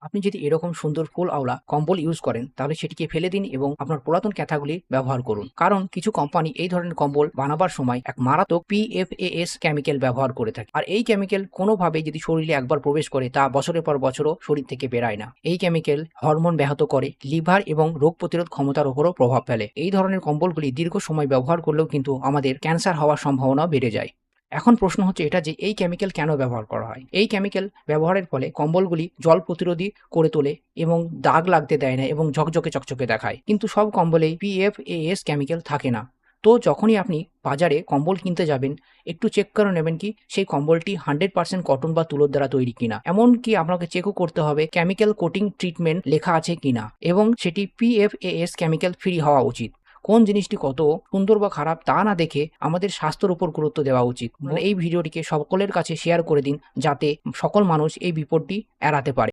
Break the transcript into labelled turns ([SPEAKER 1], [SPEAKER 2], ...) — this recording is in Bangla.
[SPEAKER 1] আপনি যদি এরকম সুন্দর ফুল আওলা কম্বল ইউজ করেন তাহলে সেটিকে ফেলে দিন এবং আপনার পুরাতন ক্যাথাগুলি ব্যবহার করুন। কারণ কিছু কোম্পানি এই ধরনের কম্বল বানাবার সময় এক মারাত্মক PFAS কেমিক্যাল ব্যবহার করে থাকে। আর এই কেমিক্যাল কোনোভাবেই যদি শরীরে একবার প্রবেশ করে তা বছরের পর বছরও শরীর থেকে বেরায় না। এই কেমিক্যাল হরমোন ব্যাহত করে, লিভার এবং রোগ প্রতিরোধ ক্ষমতার উপরও প্রভাব ফেলে। এই ধরনের কম্বলগুলি দীর্ঘ সময় ব্যবহার করলেও কিন্তু আমাদের ক্যান্সার হওয়ার সম্ভাবনা বেড়ে যায়। এখন প্রশ্ন হচ্ছে এটা যে এই কেমিক্যাল কেন ব্যবহার করা হয়? এই কেমিক্যাল ব্যবহারের ফলে কম্বলগুলি জল প্রতিরোধী করে তোলে এবং দাগ লাগতে দেয় না এবং ঝকঝকে চকচকে দেখায়। কিন্তু সব কম্বলেই PFAS কেমিক্যাল থাকে না। তো যখনই আপনি বাজারে কম্বল কিনতে যাবেন, একটু চেক করে নেবেন কি সেই কম্বলটি 100% কটন বা তুলোর দ্বারা তৈরি কিনা। এমনকি আপনাকে চেকও করতে হবে কেমিক্যাল কোটিং ট্রিটমেন্ট লেখা আছে কিনা এবং সেটি PFAS কেমিক্যাল ফ্রি হওয়া উচিত। কোন জিনিসটি কত সুন্দর বা খারাপ তা না দেখে আমাদের স্বাস্থ্যের উপর গুরুত্ব দেওয়া উচিত। এই ভিডিওটিকে সকলের কাছে শেয়ার করে দিন যাতে সকল মানুষ এই বিপদটি এড়াতে পারে।